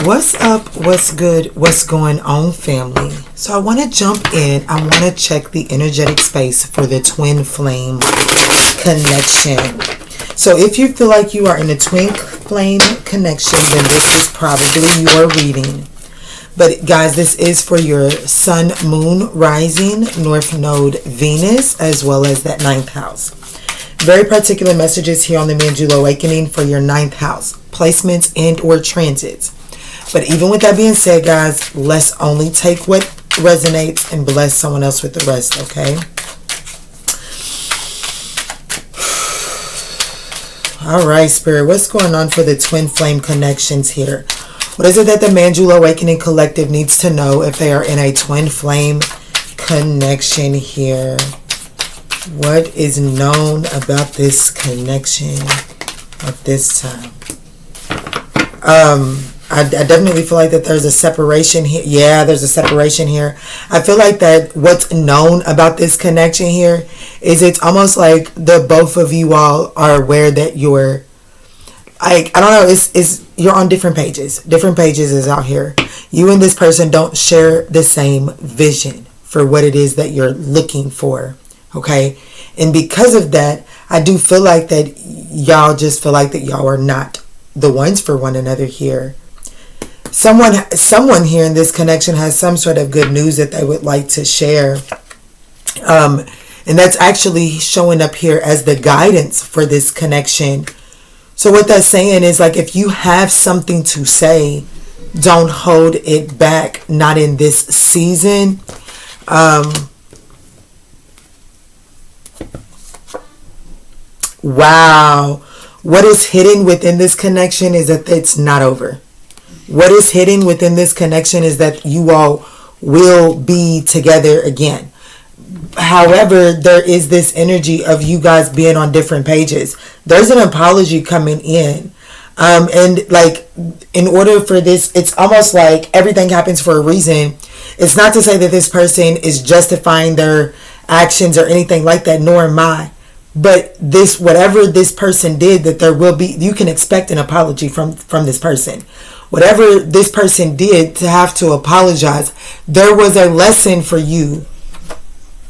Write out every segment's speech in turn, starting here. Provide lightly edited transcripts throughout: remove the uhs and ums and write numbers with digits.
What's up? What's good? What's going on, family? So I want to jump in. I want to check the energetic space for the twin flame connection. So if you feel like you are in a twin flame connection, then this is probably your reading. But guys, this is for your sun, moon, rising, north node, Venus, as well as that 9th house. Very particular messages here on the Manjula Awakening for your 9th house, placements and or transits. But even with that being said, guys, let's only take what resonates and bless someone else with the rest, okay? All right, Spirit, what's going on for the twin flame connections here? What is it that the Manjula Awakening Collective needs to know if they are in a twin flame connection here? What is known about this connection at this time? I definitely feel like that there's a separation here. Yeah, there's a separation here. I feel like that what's known about this connection here is it's almost like the both of you all are aware that you're, I don't know, it's you're on different pages. Different pages is out here. You and this person don't share the same vision for what it is that you're looking for. Okay? And because of that, I do feel like that y'all just feel like that y'all are not the ones for one another here. Someone here in this connection has some sort of good news that they would like to share. And that's actually showing up here as the guidance for this connection. So what that's saying is, like, if you have something to say, don't hold it back. Not in this season. Wow. What is hidden within this connection is that it's not over. What is hidden within this connection is that you all will be together again. However, there is this energy of you guys being on different pages. There's an apology coming in. And like, in order for this, it's almost like everything happens for a reason. It's not to say that this person is justifying their actions or anything like that, nor am I. But this, whatever this person did, that there will be, you can expect an apology from this person. Whatever this person did to have to apologize, there was a lesson for you.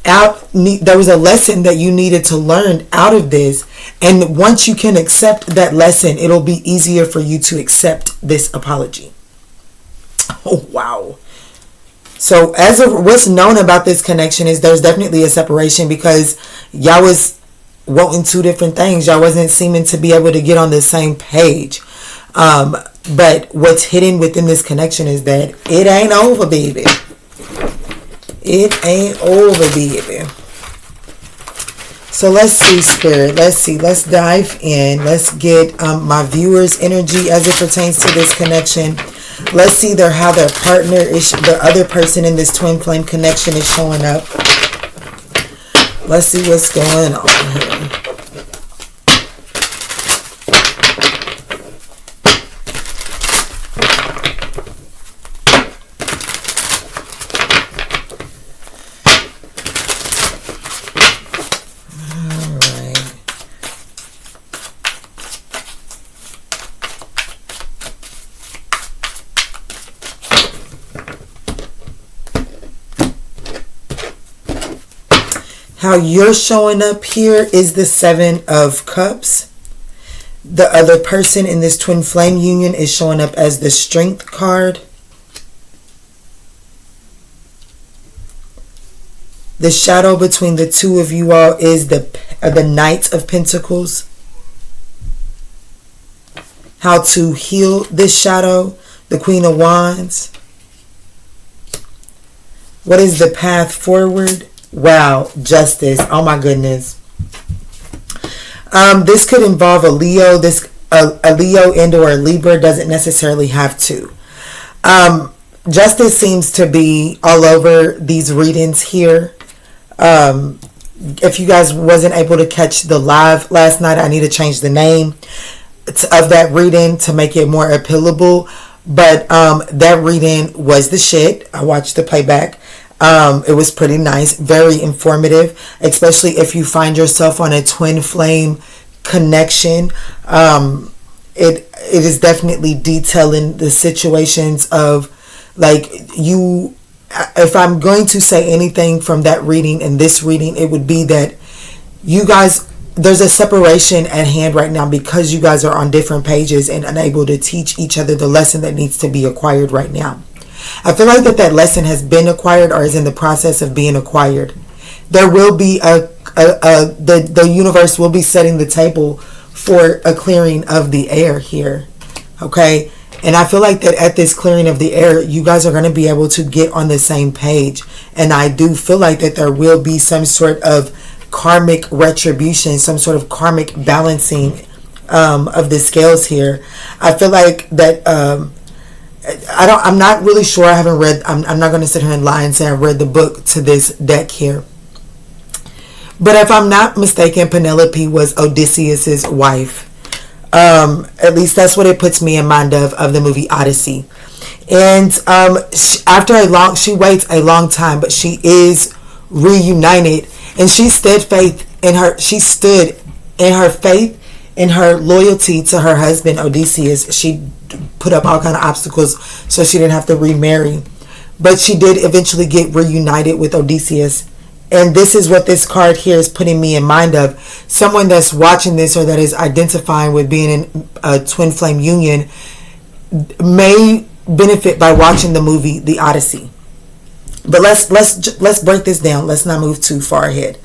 There was a lesson that you needed to learn out of this. And once you can accept that lesson, it'll be easier for you to accept this apology. Oh, wow. So as of what's known about this connection is there's definitely a separation because y'all was wanting two different things. Y'all wasn't seeming to be able to get on the same page. But what's hidden within this connection is that it ain't over, baby. It ain't over, baby. So let's see, Spirit. Let's see. Let's dive in. Let's get my viewers' energy as it pertains to this connection. Let's see how their partner is, the other person in this twin flame connection is showing up. Let's see what's going on here. How you're showing up here is the 7 of Cups. The other person in this twin flame union is showing up as the Strength card. The shadow between the two of you all is the Knight of Pentacles. How to heal this shadow, the Queen of Wands. What is the path forward? Wow, Justice. Oh my goodness. This could involve a Leo. A Leo and or a Libra, doesn't necessarily have to. Justice seems to be all over these readings here. If you guys wasn't able to catch the live last night, I need to change the name of that reading to make it more appealable. But that reading was the shit. I watched the playback. It was pretty nice, very informative, especially if you find yourself on a twin flame connection. it is definitely detailing the situations of, like, you, if I'm going to say anything from that reading and this reading, it would be that you guys, there's a separation at hand right now because you guys are on different pages and unable to teach each other the lesson that needs to be acquired right now. I feel like that lesson has been acquired or is in the process of being acquired. There will be the universe will be setting the table for a clearing of the air here. Okay? And I feel like that at this clearing of the air, you guys are going to be able to get on the same page. And I do feel like that there will be some sort of karmic retribution, some sort of karmic balancing of the scales here. I feel like that I'm not really sure. I haven't read, I'm not going to sit here and lie and say I read the book to this deck here. But if I'm not mistaken, Penelope was Odysseus's wife. At least that's what it puts me in mind of the movie Odyssey. And she waits a long time, but she is reunited, and she stood in her faith and her loyalty to her husband Odysseus. She put up all kind of obstacles so she didn't have to remarry, but she did eventually get reunited with Odysseus. And this is what this card here is putting me in mind of. Someone that's watching this or that is identifying with being in a twin flame union may benefit by watching the movie The Odyssey. But let's break this down. Let's not move too far ahead.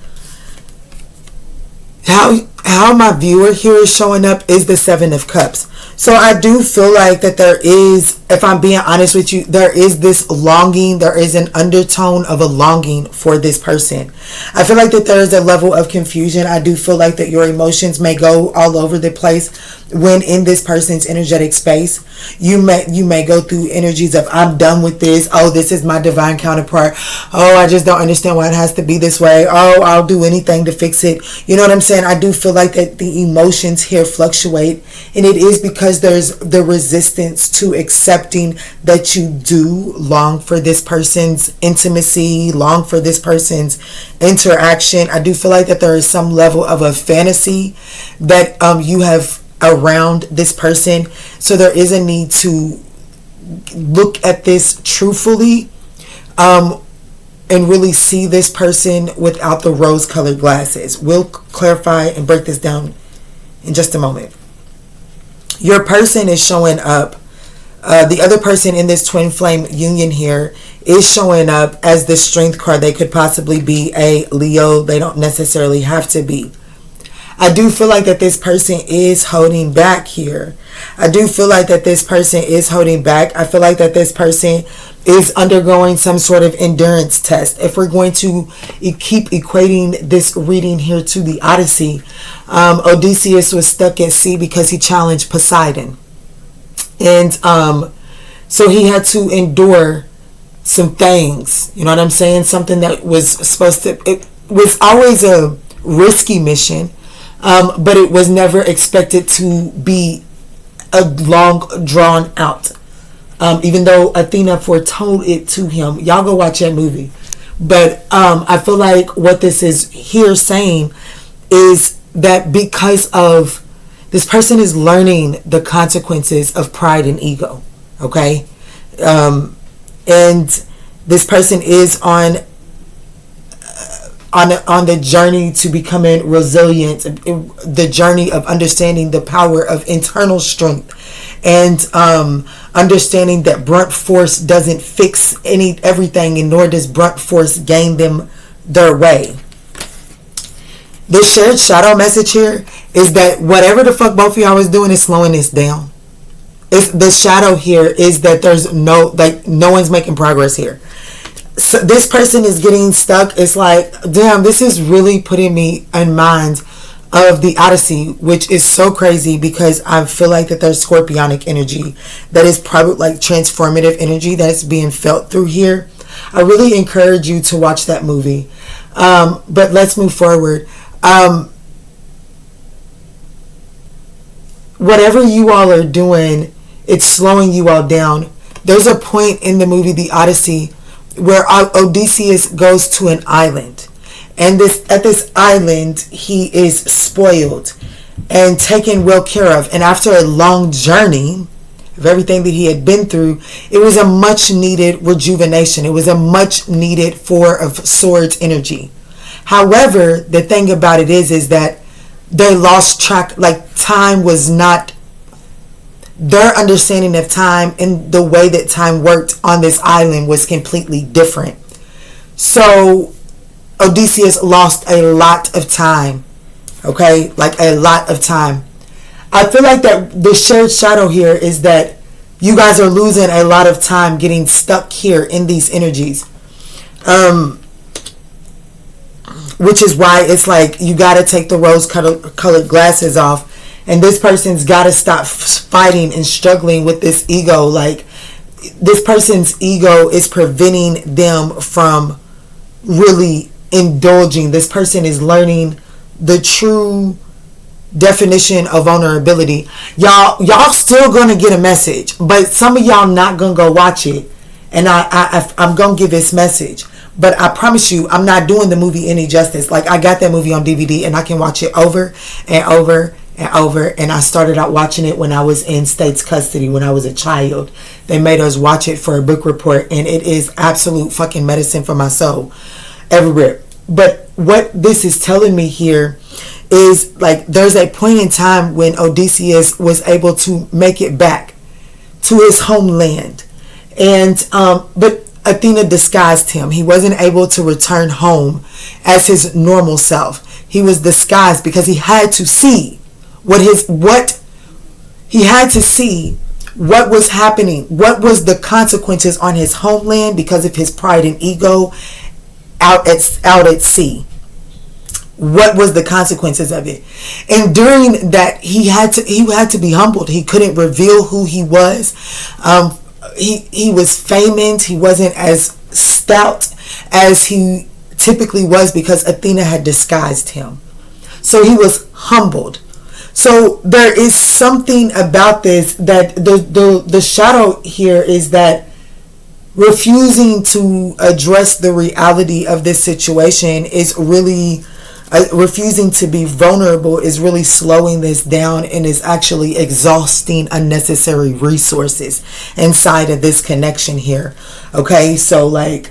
How my viewer here is showing up is the Seven of Cups. So I do feel like that there is, if I'm being honest with you, there is this longing, there is an undertone of a longing for this person. I feel like that there is a level of confusion. I do feel like that your emotions may go all over the place when in this person's energetic space. You may go through energies of, I'm done with this. Oh, this is my divine counterpart. Oh, I just don't understand why it has to be this way. Oh, I'll do anything to fix it. You know what I'm saying? I do feel like that the emotions here fluctuate, and it is because there's the resistance to accepting that you do long for this person's intimacy, long for this person's interaction. I do feel like that there is some level of a fantasy that you have around this person. So there is a need to look at this truthfully and really see this person without the rose-colored glasses. We'll clarify and break this down in just a moment. Your person is showing up. The other person in this twin flame union here is showing up as the strength card. They could possibly be a Leo. They don't necessarily have to be. I do feel like that this person is holding back here. I do feel like that this person is holding back. I feel like that this person is undergoing some sort of endurance test. If we're going to keep equating this reading here to the Odyssey, Odysseus was stuck at sea because he challenged Poseidon. And so he had to endure some things. You know what I'm saying? Something that was supposed to... It was always a risky mission, but it was never expected to be a long drawn out. Even though Athena foretold it to him. Y'all go watch that movie. But I feel like what this is here saying is that because of this person is learning the consequences of pride and ego. Okay? And this person is on the journey to becoming resilient, the journey of understanding the power of internal strength, and understanding that brunt force doesn't fix everything, and nor does brunt force gain them their way. The shared shadow message here is that whatever the fuck both of y'all is doing is slowing this down. The shadow here is that there's no one's making progress here. So this person is getting stuck. It's like, damn, this is really putting me in mind of the Odyssey, which is so crazy because I feel like that there's scorpionic energy that is probably like transformative energy that is being felt through here. I really encourage you to watch that movie. But let's move forward. Whatever you all are doing, it's slowing you all down. There's a point in the movie The Odyssey where Odysseus goes to an island, and at this island he is spoiled, and taken well care of. And after a long journey of everything that he had been through, it was a much needed rejuvenation. It was a much needed Four of Swords energy. However, the thing about it is that they lost track, like time was not, their understanding of time and the way that time worked on this island was completely different. So Odysseus lost a lot of time. Okay, like a lot of time. I feel like that the shared shadow here is that you guys are losing a lot of time getting stuck here in these energies. Which is why it's like you got to take the rose-colored glasses off, and this person's got to stop fighting and struggling with this ego. Like, this person's ego is preventing them from really indulging. This person is learning the true definition of vulnerability. Y'all still gonna get a message, but some of y'all not gonna go watch it, and I'm gonna give this message. But I promise you, I'm not doing the movie any justice. Like, I got that movie on DVD and I can watch it over and over and over. And I started out watching it when I was in state's custody, when I was a child. They made us watch it for a book report, and it is absolute fucking medicine for my soul. Everywhere. But what this is telling me here is, like, there's a point in time when Odysseus was able to make it back to his homeland. And, but Athena disguised him. He wasn't able to return home as his normal self. He was disguised because he had to see what was happening, what was the consequences on his homeland because of his pride and ego out at sea. What was the consequences of it? And during that, he had to be humbled. He couldn't reveal who he was. He was famous. He wasn't as stout as he typically was because Athena had disguised him. So he was humbled. So there is something about this that the shadow here is that refusing to address the reality of this situation is really refusing to be vulnerable is really slowing this down and is actually exhausting unnecessary resources inside of this connection here. Okay, so like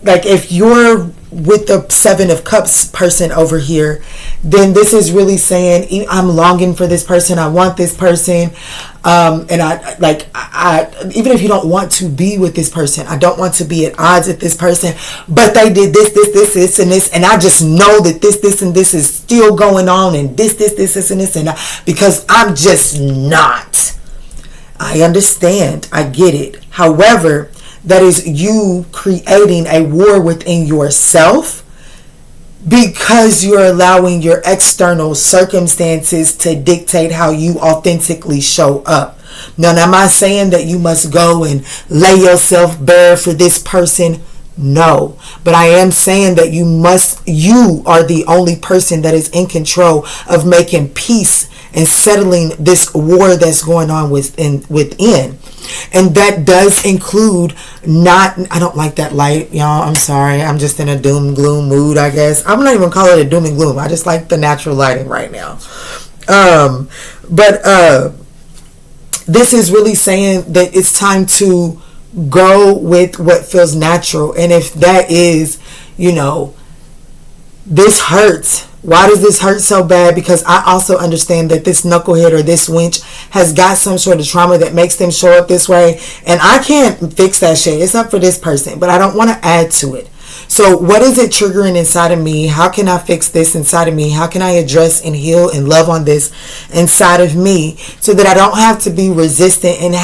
if you're with the Seven of Cups person over here, then this is really saying, I'm longing for this person, I want this person, and I even if you don't want to be with this person, I don't want to be at odds with this person, but they did this and this, and I just know that this and this is still going on, and this and this, and because I'm just not. I understand, I get it. However, that is you creating a war within yourself because you're allowing your external circumstances to dictate how you authentically show up. Now, am I saying that you must go and lay yourself bare for this person? No, but I am saying that you are the only person that is in control of making peace and settling this war that's going on within. And that does include I don't like that light, y'all. I'm sorry. I'm just in a doom gloom mood, I guess. I'm not even calling it a doom and gloom. I just like the natural lighting right now. But this is really saying that it's time to go with what feels natural. And if that is, this hurts. Why does this hurt so bad? Because I also understand that this knucklehead or this winch has got some sort of trauma that makes them show up this way. And I can't fix that shit. It's up for this person. But I don't want to add to it. So what is it triggering inside of me? How can I fix this inside of me? How can I address and heal and love on this inside of me so that I don't have to be resistant and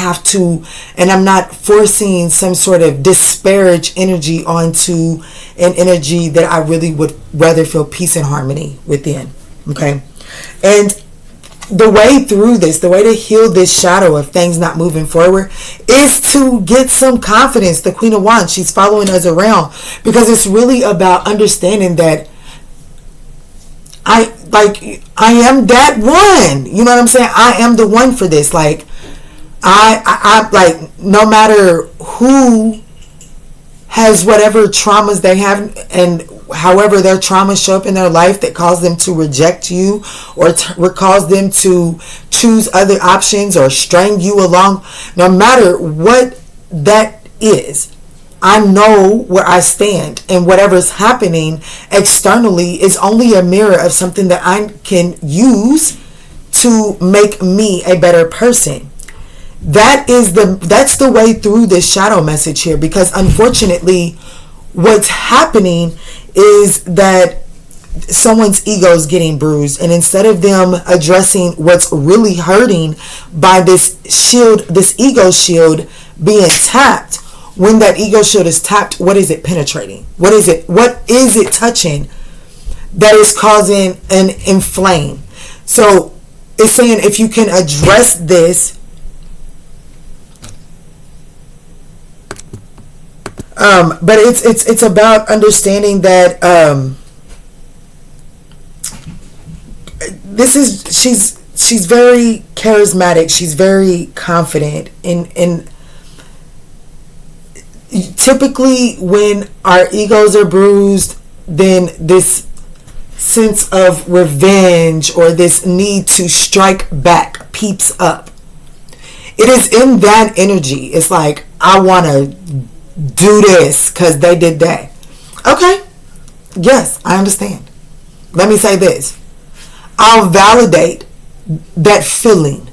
I'm not forcing some sort of disparage energy onto an energy that I really would rather feel peace and harmony within. Okay. And the way through this, the way to heal this shadow of things not moving forward is to get some confidence. The Queen of Wands, she's following us around because it's really about understanding that I am that one. You know what I'm saying? I am the one for this. Like, I like, no matter who has whatever traumas they have and however their traumas show up in their life that cause them to reject you or cause them to choose other options or string you along, no matter what that is, I know where I stand, and whatever's happening externally is only a mirror of something that I can use to make me a better person. That's the way through this shadow message here, because unfortunately what's happening is that someone's ego is getting bruised, and instead of them addressing what's really hurting by this ego shield being tapped, when that ego shield is tapped, what is it penetrating? What is it touching that is causing an inflame? So it's saying if you can address this, but it's about understanding that she's very charismatic, she's very confident, and typically when our egos are bruised, then this sense of revenge or this need to strike back peeps up. It is in that energy. It's like, I want to do this because they did that. Okay, yes, I understand. Let me say this. I'll validate that feeling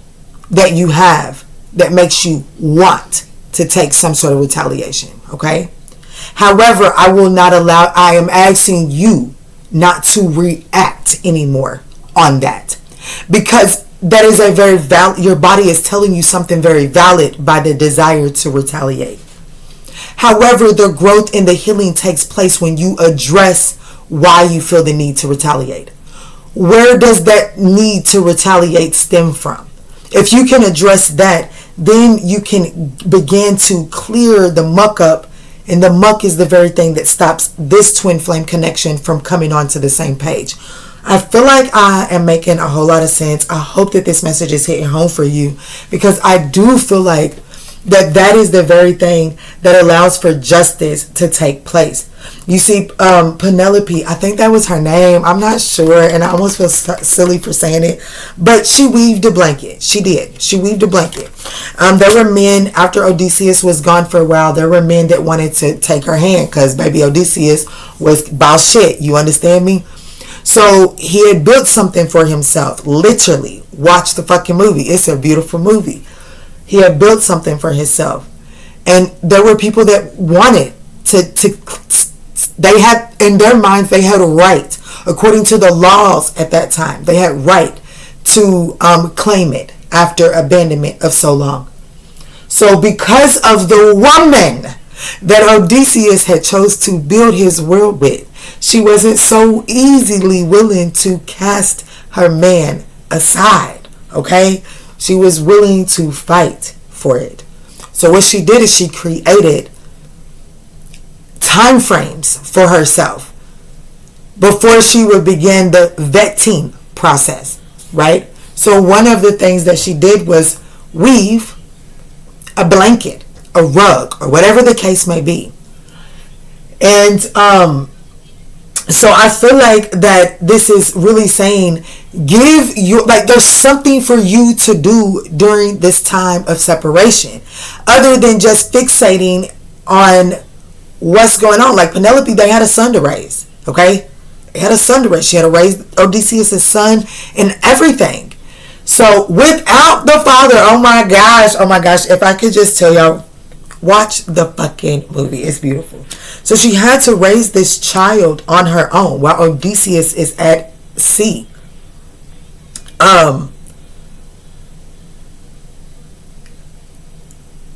that you have that makes you want to take some sort of retaliation, okay? However, I am asking you not to react anymore on that, because that is a very valid, your body is telling you something very valid by the desire to retaliate. However, the growth and the healing takes place when you address why you feel the need to retaliate. Where does that need to retaliate stem from? If you can address that, then you can begin to clear the muck up, and the muck is the very thing that stops this twin flame connection from coming onto the same page. I feel like I am making a whole lot of sense. I hope that this message is hitting home for you, because I do feel like that is the very thing that allows for justice to take place. You see, Penelope, I think that was her name, I'm not sure, and I almost feel silly for saying it, but she weaved a blanket. She did. She weaved a blanket. There were men, after Odysseus was gone for a while, there were men that wanted to take her hand, because baby Odysseus was about shit. You understand me? So he had built something for himself. Literally, watch the fucking movie. It's a beautiful movie. He had built something for himself, and there were people that wanted to they had, in their minds, they had a right, according to the laws at that time, they had right to claim it after abandonment of so long. So because of the woman that Odysseus had chose to build his world with, she wasn't so easily willing to cast her man aside, okay? She was willing to fight for it. So what she did is she created time frames for herself before she would begin the vetting process, right? So one of the things that she did was weave a blanket, a rug, or whatever the case may be. And so I feel like that this is really saying, there's something for you to do during this time of separation, other than just fixating on what's going on. Like Penelope, they had a son to raise, okay? They had a son to raise. She had to raise Odysseus' son and everything. So without the father, oh my gosh, if I could just tell y'all, watch the fucking movie. It's beautiful. So she had to raise this child on her own while Odysseus is at sea.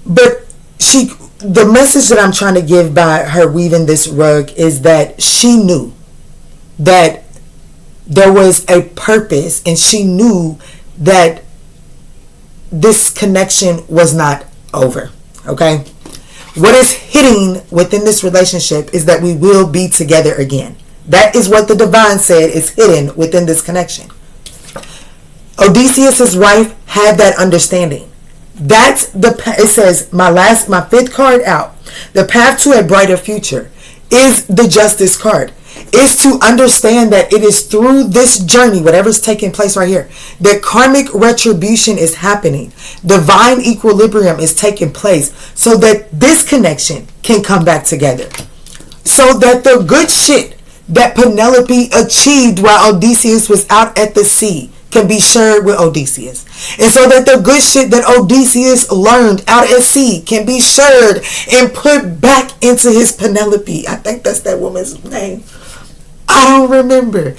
But the message that I'm trying to give by her weaving this rug is that she knew that there was a purpose, and she knew that this connection was not over. Okay? What is hidden within this relationship is that we will be together again. That is what the divine said is hidden within this connection. Odysseus' wife had that understanding. It says, my fifth card out, the path to a brighter future is the justice card. is to understand that it is through this journey, whatever's taking place right here, that karmic retribution is happening. Divine equilibrium is taking place so that this connection can come back together. So that the good shit that Penelope achieved while Odysseus was out at the sea can be shared with Odysseus. And so that the good shit that Odysseus learned out at sea can be shared and put back into his Penelope. I think that's that woman's name. I don't remember.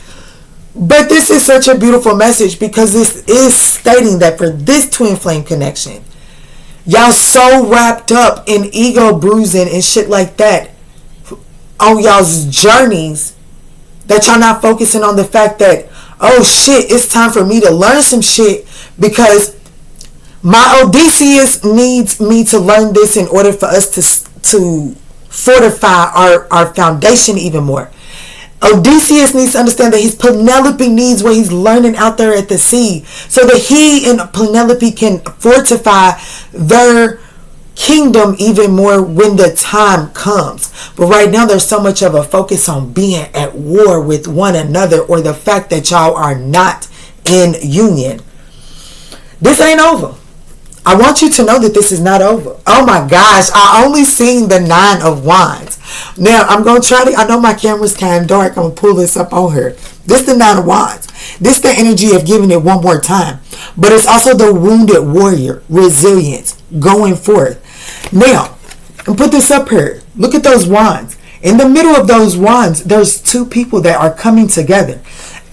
But this is such a beautiful message because this is stating that for this twin flame connection, y'all so wrapped up in ego bruising and shit like that on y'all's journeys that y'all not focusing on the fact that, oh shit, it's time for me to learn some shit because my Odysseus needs me to learn this in order for us to fortify our foundation even more. Odysseus needs to understand that his Penelope needs what he's learning out there at the sea so that he and Penelope can fortify their kingdom even more when the time comes. But right now there's so much of a focus on being at war with one another or the fact that y'all are not in union. This ain't over. I want you to know that this is not over. Oh my gosh, I only seen the 9 of Wands. Now, I'm going to try to, I know my camera's kind of dark. I'm going to pull this up on her. This is the 9 of Wands. This is the energy of giving it one more time. But it's also the wounded warrior, resilience, going forth. Now, and put this up here. Look at those wands. In the middle of those wands, there's 2 people that are coming together.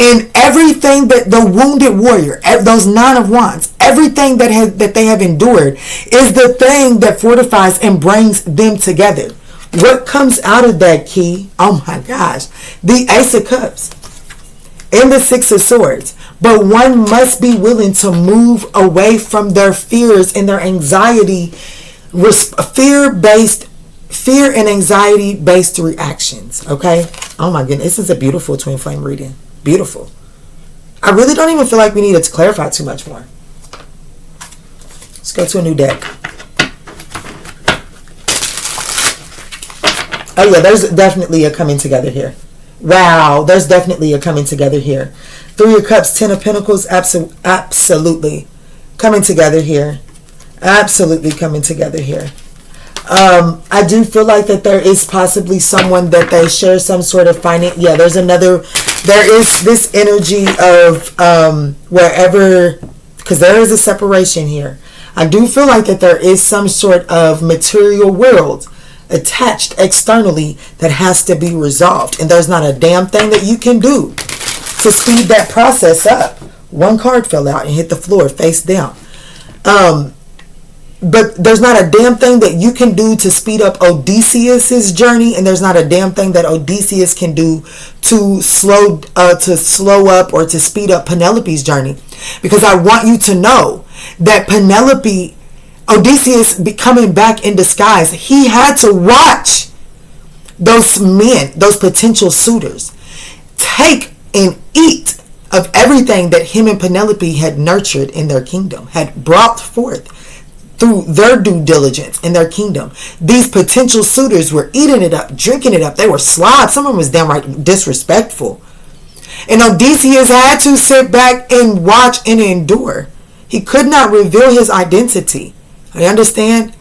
And everything that the wounded warrior, those 9 of Wands, everything that they have endured is the thing that fortifies and brings them together. What comes out of that, Key? Oh my gosh. The Ace of Cups and the 6 of Swords. But one must be willing to move away from their fears and their anxiety, fear and anxiety based reactions. Okay? Oh my goodness. This is a beautiful twin flame reading. Beautiful. I really don't even feel like we needed to clarify too much more. Let's go to a new deck. Oh yeah, there's definitely a coming together here. Wow, there's definitely a coming together here. 3 of Cups, 10 of Pentacles, absolutely coming together here. Absolutely coming together here. I do feel like that there is possibly someone that they share some sort of finance. Yeah, there is this energy of wherever, because there is a separation here. I do feel like that there is some sort of material world attached externally that has to be resolved. And there's not a damn thing that you can do to speed that process up. One card fell out and hit the floor face down. But there's not a damn thing that you can do to speed up Odysseus's journey, and there's not a damn thing that Odysseus can do to slow up or to speed up Penelope's journey. Because I want you to know that Odysseus coming back in disguise, he had to watch those men, those potential suitors, take and eat of everything that him and Penelope had nurtured in their kingdom, had brought forth through their due diligence in their kingdom. These potential suitors were eating it up, drinking it up. They were slobs. Some of them was downright disrespectful. And Odysseus had to sit back and watch and endure. He could not reveal his identity. You understand?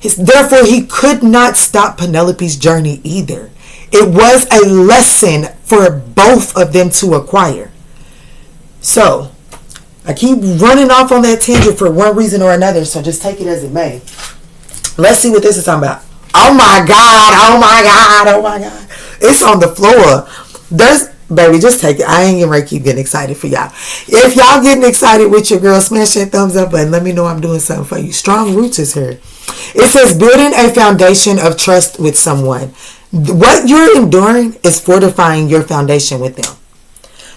Therefore, he could not stop Penelope's journey either. It was a lesson for both of them to acquire. So, I keep running off on that tangent for one reason or another, so just take it as it may. Let's see what this is talking about. Oh my God, oh my God, oh my God. It's on the floor. Baby, just take it. I ain't getting ready to keep getting excited for y'all. If y'all getting excited with your girl, smash that thumbs up button. Let me know I'm doing something for you. Strong Roots is here. It says building a foundation of trust with someone. What you're enduring is fortifying your foundation with them.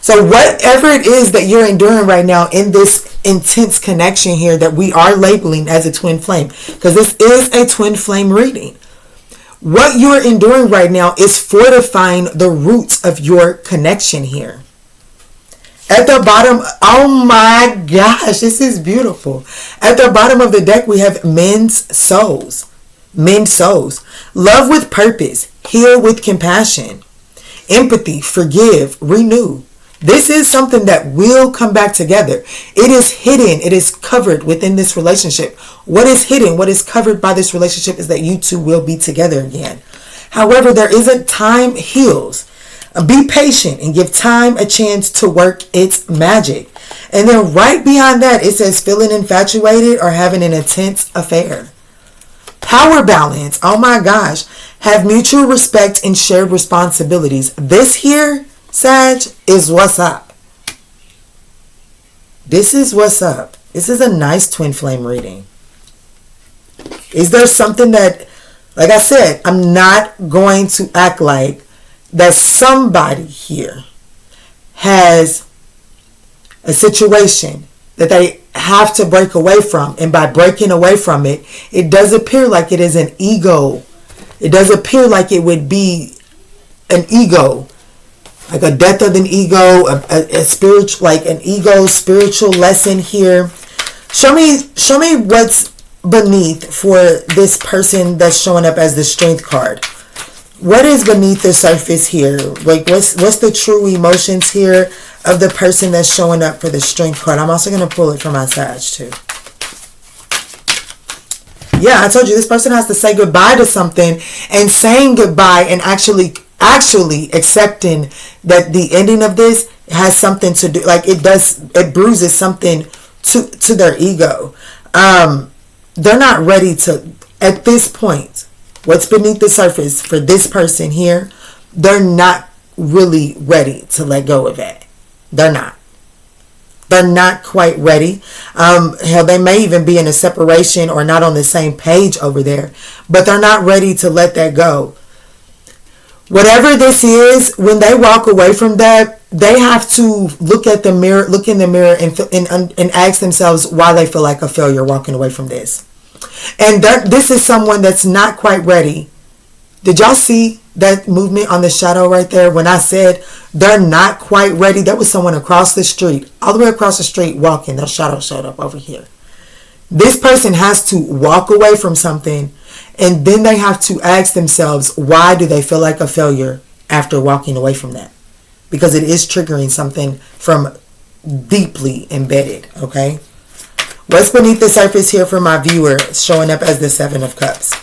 So whatever it is that you're enduring right now in this intense connection here that we are labeling as a twin flame, because this is a twin flame reading. What you're enduring right now is fortifying the roots of your connection here. At the bottom, oh my gosh, this is beautiful. At the bottom of the deck, we have men's souls. Men's souls. Love with purpose. Heal with compassion. empathy, forgive, renew. This is something that will come back together. It is hidden. It is covered within this relationship. What is hidden, what is covered by this relationship is that you two will be together again. However, there isn't time heals. Be patient and give time a chance to work its magic. And then right behind that, it says feeling infatuated or having an intense affair. Power balance. Oh my gosh. Have mutual respect and shared responsibilities. This here, Sag, is what's up. This is what's up. This is a nice twin flame reading. Is there something that, like I said, I'm not going to act like that somebody here has a situation that they have to break away from. And by breaking away from it, it does appear like it is an ego. It does appear like it would be an ego. Like a death of an ego, a spiritual, like an ego spiritual lesson here. Show me what's beneath for this person that's showing up as the Strength card. What is beneath the surface here? Like what's the true emotions here of the person that's showing up for the Strength card? I'm also going to pull it from my Sag too. Yeah, I told you this person has to say goodbye to something, and saying goodbye and actually accepting that the ending of this has something to do, like it bruises something to their ego. They're not ready to, at this point, what's beneath the surface for this person here, they're not really ready to let go of that. They're not quite ready. Hell, they may even be in a separation or not on the same page over there, but they're not ready to let that go. Whatever this is, when they walk away from that, they have to look in the mirror and ask themselves why they feel like a failure walking away from this. And this is someone that's not quite ready. Did y'all see that movement on the shadow right there? When I said they're not quite ready, that was someone across the street, all the way across the street walking. Their shadow showed up over here. This person has to walk away from something, and then they have to ask themselves, why do they feel like a failure after walking away from that? Because it is triggering something from deeply embedded, okay? What's beneath the surface here for my viewer showing up as the Seven of Cups?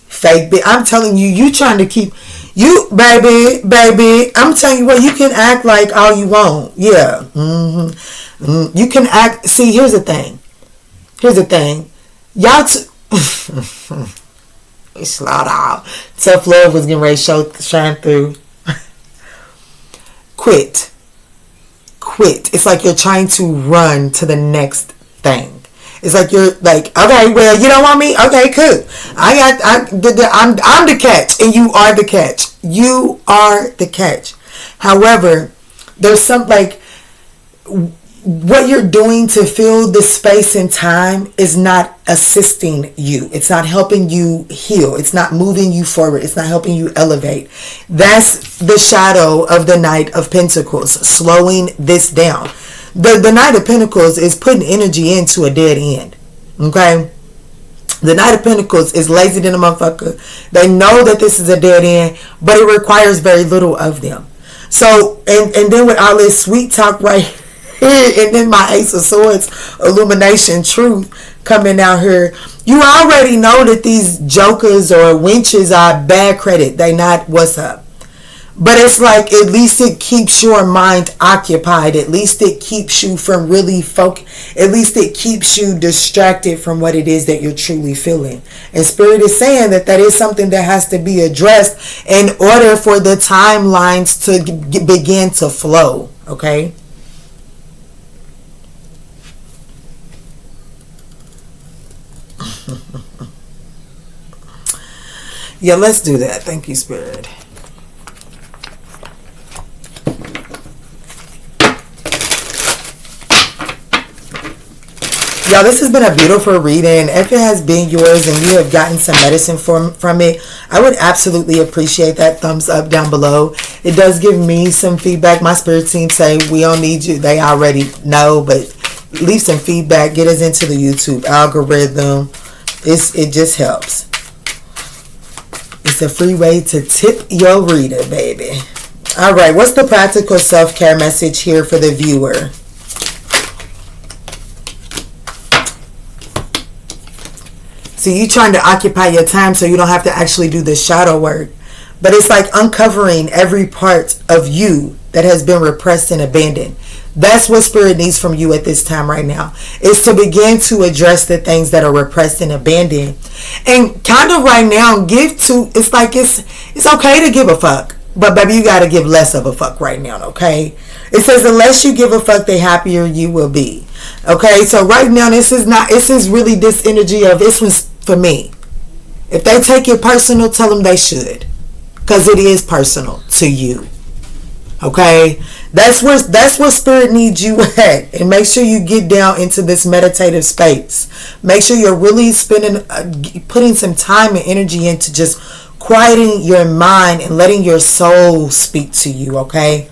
Fake, I'm telling you, you trying to keep, you, baby, I'm telling you what, you can act like all you want. Yeah. You can act, see, here's the thing. Y'all, slow down. Self-love was getting ready to shine through. Quit. It's like you're trying to run to the next thing. It's like you're like, okay, well, you don't want me? Okay, cool. I'm the catch, and you are the catch. You are the catch. However, there's some, like, what you're doing to fill the space and time is not assisting you. It's not helping you heal. It's not moving you forward. It's not helping you elevate. That's the shadow of the Knight of Pentacles, slowing this down. The Knight of Pentacles is putting energy into a dead end. Okay? The Knight of Pentacles is lazy than a motherfucker. They know that this is a dead end, but it requires very little of them. So, and then with all this sweet talk right here, and then my Ace of Swords, illumination, truth coming out here, you already know that these jokers or wenches are bad credit. They not what's up. But it's like, at least it keeps your mind occupied. At least it keeps you from really at least it keeps you distracted from what it is that you're truly feeling. And Spirit is saying that is something that has to be addressed in order for the timelines to begin to flow. Okay? Yeah, let's do that. Thank you, Spirit. Y'all, this has been a beautiful reading. If it has been yours and you have gotten some medicine from it, I would absolutely appreciate that thumbs up down below. It does give me some feedback. My spirit team say we don't need you. They already know, but leave some feedback. Get us into the YouTube algorithm. It just helps. It's a free way to tip your reader, baby. All right, what's the practical self-care message here for the viewer? So you trying to occupy your time so you don't have to actually do the shadow work. But it's like uncovering every part of you that has been repressed and abandoned. That's what Spirit needs from you at this time right now. Is to begin to address the things that are repressed and abandoned. And kind of right now, it's like it's okay to give a fuck. But baby, you got to give less of a fuck right now, okay? It says the less you give a fuck, the happier you will be. Okay, so right now, this is really this energy of this was for me. If they take it personal, tell them they should. Because it is personal to you. Okay? That's where Spirit needs you at. And make sure you get down into this meditative space. Make sure you're really putting some time and energy into just quieting your mind and letting your soul speak to you, okay?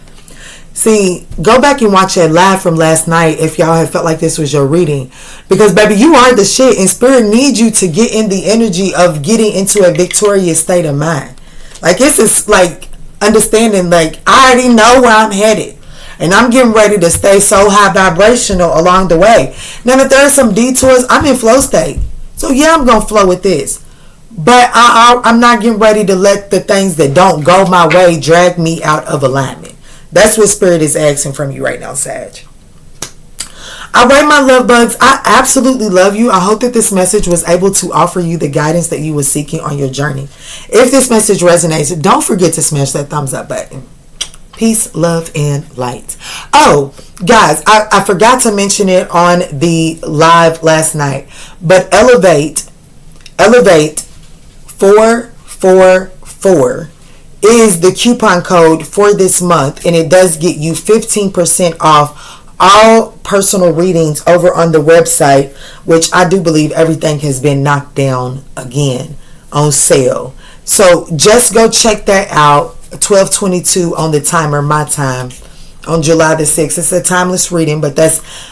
See, go back and watch that live from last night if y'all have felt like this was your reading. Because, baby, you are the shit. And Spirit needs you to get in the energy of getting into a victorious state of mind. Like, it's just like understanding, like, I already know where I'm headed. And I'm getting ready to stay so high vibrational along the way. Now, if there are some detours, I'm in flow state. So, yeah, I'm going to flow with this. But I'm not getting ready to let the things that don't go my way drag me out of alignment. That's what Spirit is asking from you right now, Sag. All right, my love bugs. I absolutely love you. I hope that this message was able to offer you the guidance that you were seeking on your journey. If this message resonates, don't forget to smash that thumbs up button. Peace, love, and light. Oh, guys, I forgot to mention it on the live last night. But Elevate 444 is the coupon code for this month, and it does get you 15% off all personal readings over on the website, which I do believe everything has been knocked down again on sale. So just go check that out. 12:22 on the timer, my time, on July the 6th. It's a timeless reading, but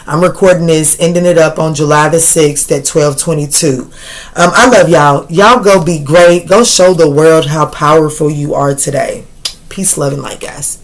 I'm recording this, ending it up on July the 6th at 12:22. I love y'all. Y'all go be great. Go show the world how powerful you are today. Peace, love, and light, guys.